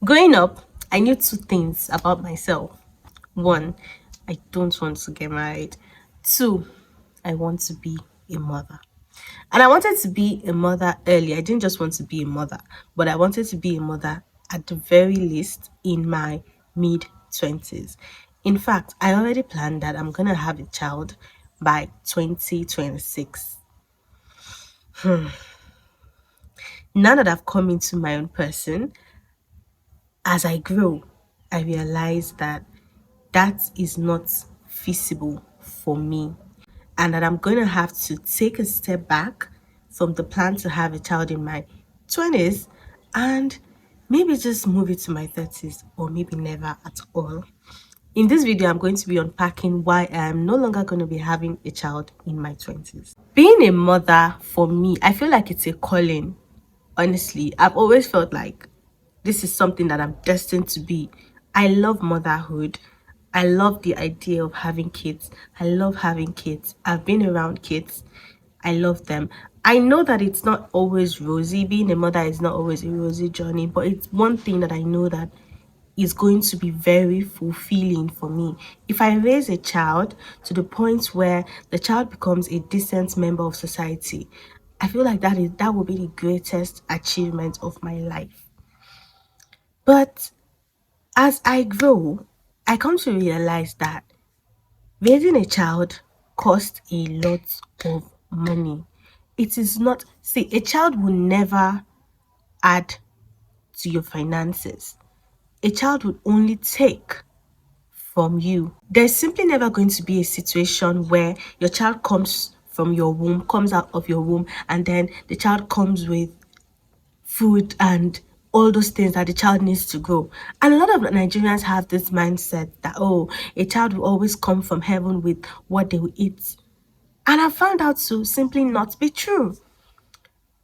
Growing up, I knew two things about myself. One, I don't want to get married. Two, I want to be a mother. And I wanted to be a mother early. I didn't just want to be a mother, but I wanted to be a mother at the very least in my mid 20s. In fact, I already planned that I'm going to have a child by 2026. Now that I've come into my own person, as I grow, I realize that that is not feasible for me, and that I'm going to have to take a step back from the plan to have a child in my 20s and maybe just move it to my 30s, or maybe never at all. In this video, I'm going to be unpacking why I am no longer going to be having a child in my 20s. Being a mother, for me, I feel like it's a calling. Honestly, I've always felt like this is something that I'm destined to be. I love motherhood. I love the idea of having kids. I love having kids. I've been around kids. I love them. I know that it's not always rosy. Being a mother is not always a rosy journey, but it's one thing that I know that is going to be very fulfilling for me. If I raise a child to the point where the child becomes a decent member of society, I feel like that will be the greatest achievement of my life. But as I grow, I come to realize that raising a child costs a lot of money. It is not, see, a child will never add to your finances. A child would only take from you. There's simply never going to be a situation where your child comes out of your womb, and then the child comes with food and all those things that the child needs to grow. And a lot of Nigerians have this mindset that, oh, a child will always come from heaven with what they will eat. And I found out to simply not be true.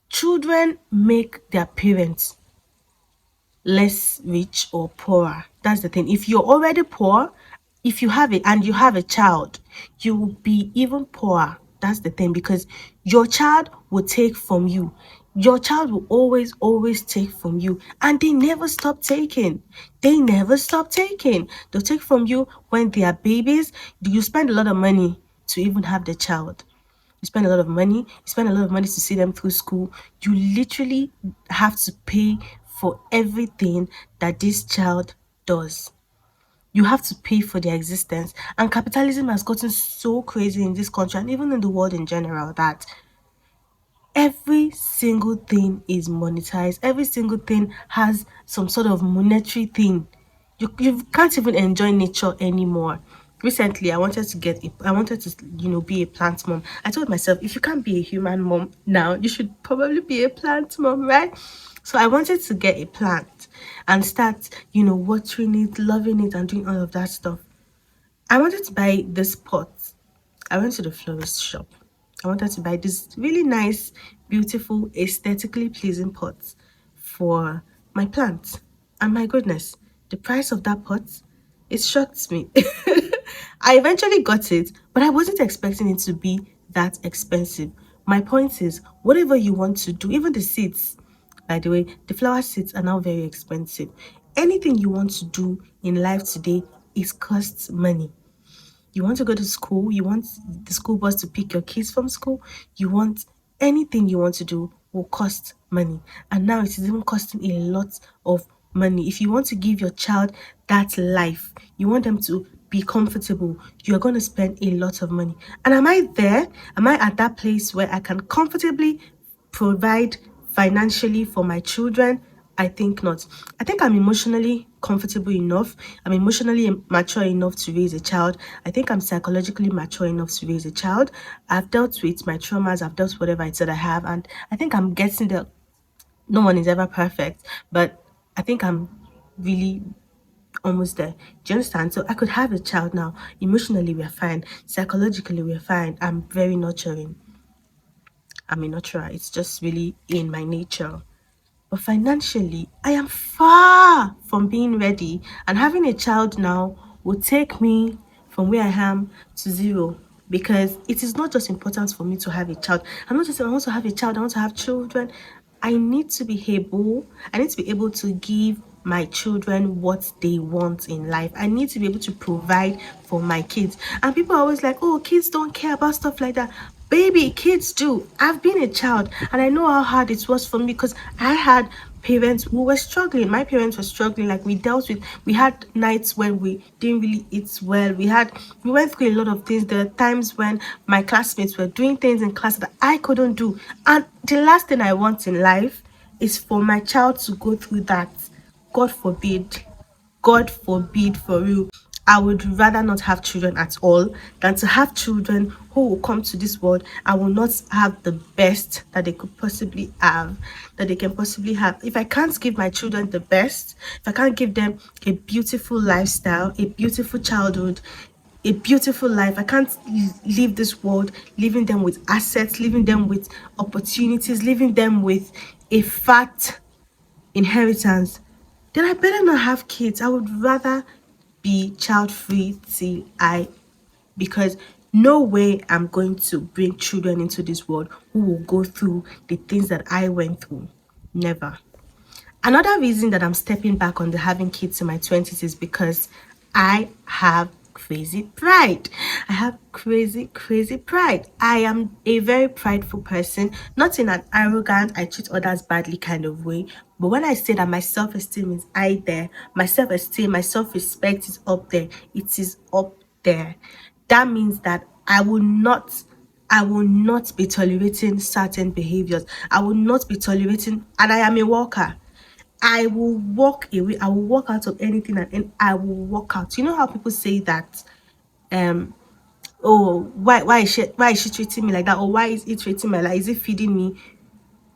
Children make their parents less rich or poorer. That's the thing. If you're already poor, if you have it and you have a child, you will be even poorer. That's the thing, because your child will take from you. Your child will always take from you, and they never stop taking. They never stop taking. They'll take from you when they are babies. Do you spend a lot of money to even have the child? You spend a lot of money. You spend a lot of money to see them through school. You literally have to pay for everything that this child does. You have to pay for their existence. And capitalism has gotten so crazy in this country and even in the world in general that every single thing is monetized. Every single thing has some sort of monetary thing. You can't even enjoy nature anymore. Recently, I wanted to, be a plant mom. I told myself, if you can't be a human mom now, you should probably be a plant mom, right? So I wanted to get a plant and start, watering it, loving it, and doing all of that stuff. I wanted to buy this pot. I went to the florist shop. I wanted to buy this really nice, beautiful, aesthetically pleasing pot for my plants. And my goodness, the price of that pot, it shocked me. I eventually got it, but I wasn't expecting it to be that expensive. My point is, whatever you want to do, even the seeds, by the way, the flower seeds are now very expensive. Anything you want to do in life today, it costs money. You want to go to school, you want the school bus to pick your kids from school, you want anything you want to do will cost money. And now it is even costing a lot of money. If you want to give your child that life, you want them to be comfortable, you're going to spend a lot of money. And am I there? Am I at that place where I can comfortably provide financially for my children? I think not. I think I'm emotionally comfortable enough. I'm emotionally mature enough to raise a child. I think I'm psychologically mature enough to raise a child. I've dealt with my traumas. I've dealt with whatever it said I have. And I think I'm getting there. No one is ever perfect. But I think I'm really almost there. Do you understand? So I could have a child now. Emotionally, we're fine. Psychologically, we're fine. I'm very nurturing. I'm a nurturer. It's just really in my nature. But financially, I am far from being ready, and having a child now will take me from where I am to zero, because it is not just important for me to have a child. I'm not just saying I want to have a child, I want to have children. I need to be able to give my children what they want in life. I need to be able to provide for my kids. And people are always like, oh, kids don't care about stuff like that. Baby, kids do. I've been a child and I know how hard it was for me because I had parents who were struggling. My parents were struggling. Like we had nights when we didn't really eat well. We went through a lot of things. There are times when my classmates were doing things in class that I couldn't do. And the last thing I want in life is for my child to go through that. God forbid. God forbid for you. I would rather not have children at all than to have children who will come to this world and will not have the best that they could possibly have, that they can possibly have. If I can't give my children the best, if I can't give them a beautiful lifestyle, a beautiful childhood, a beautiful life, I can't leave this world leaving them with assets, leaving them with opportunities, leaving them with a fat inheritance, then I better not have kids. I would rather be child free till I, because no way I'm going to bring children into this world who will go through the things that I went through. Never. Another reason that I'm stepping back on the having kids in my 20s is because I have crazy pride. I have crazy pride. I am a very prideful person, not in an arrogant, I treat others badly kind of way. But when I say that my self-esteem is high there, my self-esteem, my self-respect is up there, it is up there. That means that I will not be tolerating certain behaviors. I will not be tolerating, and I am a worker. I will walk away. I will walk out of anything and I will walk out. You know how people say that, um, oh, why is she treating me like that? Or why is it treating me like that? Is it feeding me?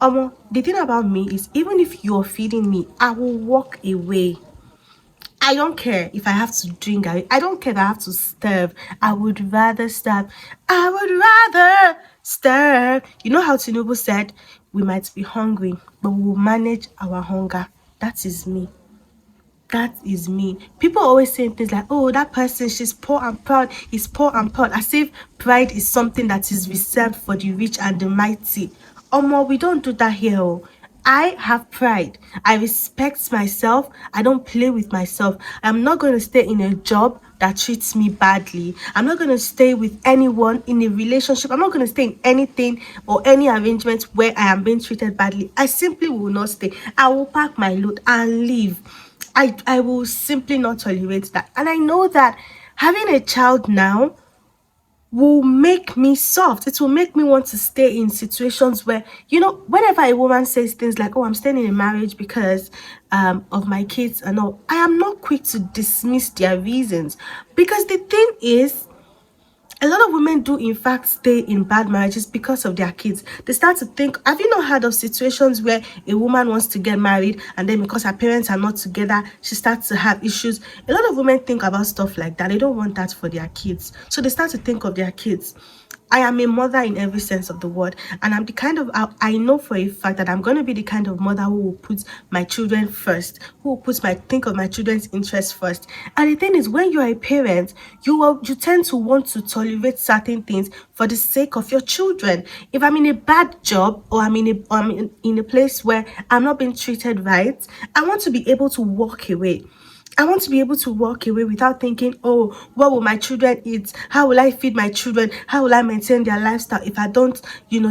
The thing about me is even if you're feeding me, I will walk away. I don't care if I have to drink. I don't care if I have to starve. I would rather starve. I would rather starve. You know how Tinubu said, we might be hungry, but we'll manage our hunger. That is me. That is me. People always saying things like, oh, that person, she's poor and proud. He's poor and proud. As if pride is something that is reserved for the rich and the mighty. We don't do that here. Oh. I have pride. I respect myself. I don't play with myself. I'm not going to stay in a job that treats me badly. I'm not going to stay with anyone in a relationship. I'm not going to stay in anything or any arrangement where I am being treated badly. I simply will not stay. I will pack my load and leave. I will simply not tolerate that. And I know that having a child now will make me soft. It will make me want to stay in situations where, whenever a woman says things like, oh, I'm staying in a marriage because of my kids and all, I am not quick to dismiss their reasons. Because the thing is, a lot of women do in fact stay in bad marriages because of their kids. They start to think, have you not heard of situations where a woman wants to get married and then because her parents are not together, she starts to have issues? A lot of women think about stuff like that. They don't want that for their kids. So they start to think of their kids. I am a mother in every sense of the word, and I'm the kind of, I know for a fact that I'm going to be the kind of mother who will put my children first, think of my children's interests first. And the thing is, when you are a parent, you tend to want to tolerate certain things for the sake of your children. If I'm in a bad job or I'm in a place where I'm not being treated right, I want to be able to walk away. I want to be able to walk away without thinking, oh, what will my children eat? How will I feed my children? How will I maintain their lifestyle if I don't,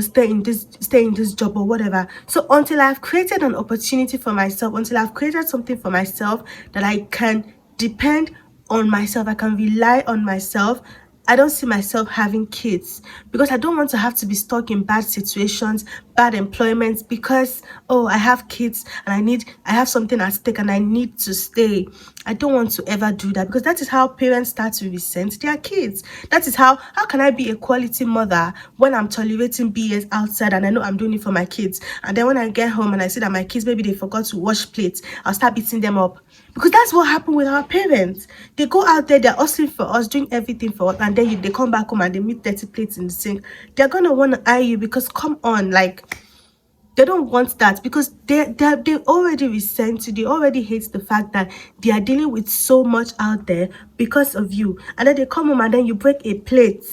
stay in this job or whatever? So until I've created an opportunity for myself, until I've created something for myself that I can depend on myself, I can rely on myself, I don't see myself having kids because I don't want to have to be stuck in bad situations, bad employments because, oh, I have kids and I have something at stake and I need to stay. I don't want to ever do that because that is how parents start to resent their kids. That is how can I be a quality mother when I'm tolerating BS outside and I know I'm doing it for my kids? And then when I get home and I see that my kids, maybe they forgot to wash plates, I'll start beating them up. Because that's what happened with our parents. They go out there, they're hustling for us, doing everything for us, and then they come back home and they meet 30 plates in the sink. They're going to want to eye you because, come on, like, they don't want that because they already resent you. They already hate the fact that they are dealing with so much out there because of you. And then they come home and then you break a plate.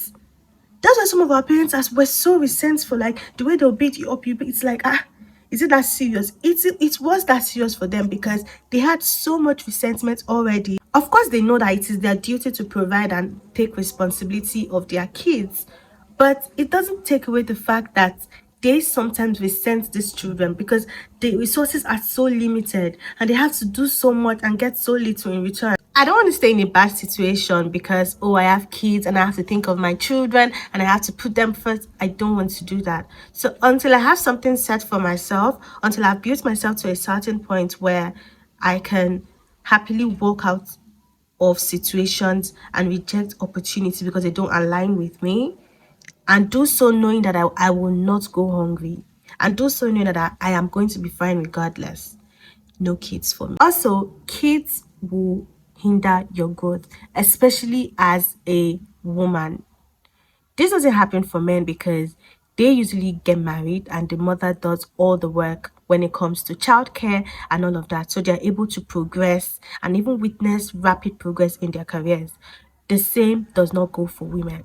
That's why some of our parents were so resentful. Like, the way they'll beat you up, it's like, Is it that serious? It was that serious for them because they had so much resentment already. Of course, they know that it is their duty to provide and take responsibility of their kids, but it doesn't take away the fact that they sometimes resent these children because the resources are so limited and they have to do so much and get so little in return. I don't want to stay in a bad situation because, oh, I have kids and I have to think of my children and I have to put them first. I don't want to do that. So until I have something set for myself, until I've built myself to a certain point where I can happily walk out of situations and reject opportunities because they don't align with me, and do so knowing that I will not go hungry, and do so knowing that I am going to be fine regardless. No kids for me. Also, kids will hinder your growth, especially as a woman. This doesn't happen for men because they usually get married and the mother does all the work when it comes to childcare and all of that. So they're able to progress and even witness rapid progress in their careers. The same does not go for women.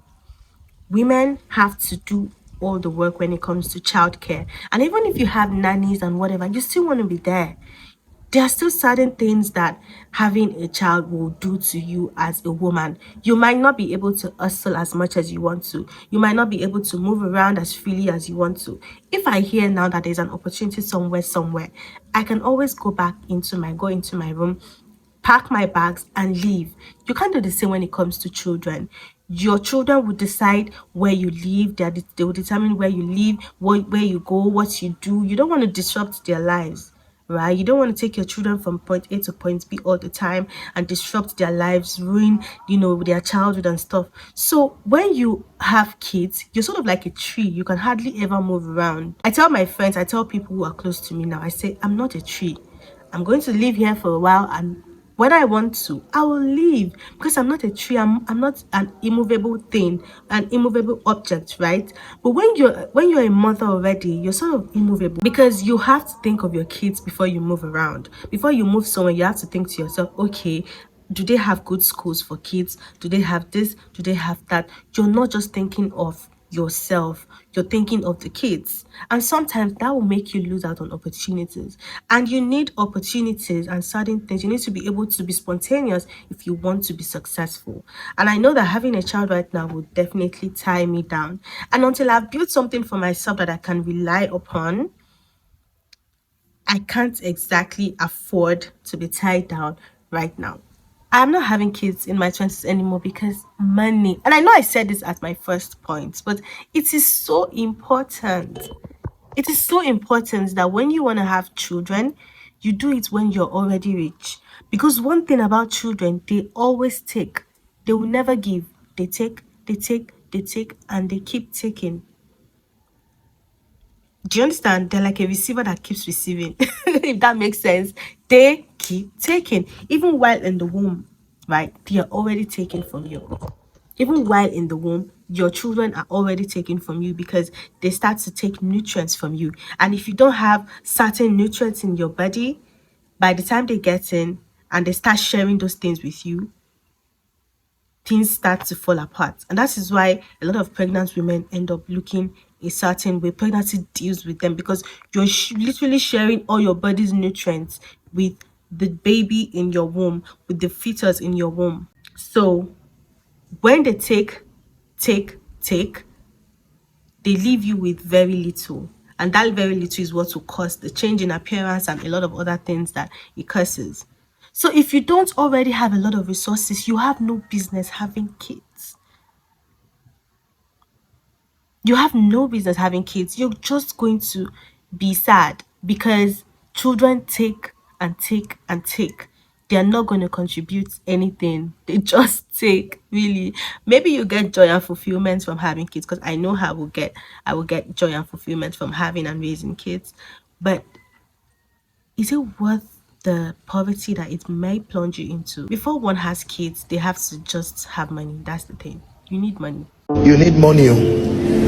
Women have to do all the work when it comes to childcare. And even if you have nannies and whatever, you still want to be there. There are still certain things that having a child will do to you as a woman. You might not be able to hustle as much as you want to. You might not be able to move around as freely as you want to. If I hear now that there's an opportunity somewhere, I can always go into my room, pack my bags and leave. You can't do the same when it comes to children. Your children will decide where you live. They will determine where you live, where you go, what you do. You don't want to disrupt their lives, right? You don't want to take your children from point A to point B all the time and disrupt their lives, ruin, their childhood and stuff. So when you have kids, you're sort of like a tree. You can hardly ever move around. I tell my friends, I tell people who are close to me now, I say, I'm not a tree. I'm going to live here for a while, and when I want to, I will leave because I'm not a tree. I'm not an immovable thing, an immovable object, right? But when you're a mother already, you're sort of immovable because you have to think of your kids before you move around. Before you move somewhere, you have to think to yourself, okay, do they have good schools for kids? Do they have this? Do they have that? You're not just thinking of yourself, you're thinking of the kids, and sometimes that will make you lose out on opportunities. And you need opportunities and certain things. You need to be able to be spontaneous if you want to be successful. And I know that having a child right now will definitely tie me down, and until I've built something for myself that I can rely upon, I can't exactly afford to be tied down right now. I'm not having kids in my 20s anymore because money. And I know I said this at my first point, but it is so important. It is so important that when you want to have children, you do it when you're already rich. Because one thing about children, they always take. They will never give. They take, they take, they take, and they keep taking. Do you understand? They're like a receiver that keeps receiving. If that makes sense. They keep taking. Even while in the womb, right? They are already taken from you. Even while in the womb, your children are already taken from you because they start to take nutrients from you. And if you don't have certain nutrients in your body, by the time they get in and they start sharing those things with you, things start to fall apart. And that is why a lot of pregnant women end up looking a certain way. Pregnancy deals with them because you're literally sharing all your body's nutrients with the baby in your womb, with the fetus in your womb. So when they take, they leave you with very little. And that very little is what will cause the change in appearance and a lot of other things that it causes. So if you don't already have a lot of resources, you have no business having kids. You have no business having kids. You're just going to be sad because children take and take and take. They're not going to contribute anything. They just take, really. Maybe you get joy and fulfillment from having kids, because I know I will get joy and fulfillment from having and raising kids. But is it worth the poverty that it may plunge you into? Before one has kids, they have to just have money. That's the thing. You need money. You need money.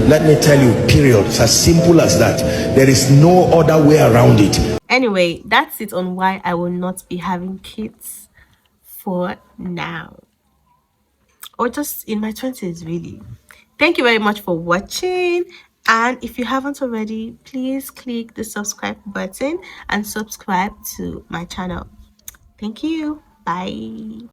Let me tell you, period. It's as simple as that. There is no other way around it. Anyway, that's it on why I will not be having kids for now, or just in my 20s, really. Thank you very much for watching. And if you haven't already, please click the subscribe button and subscribe to my channel. Thank you. Bye.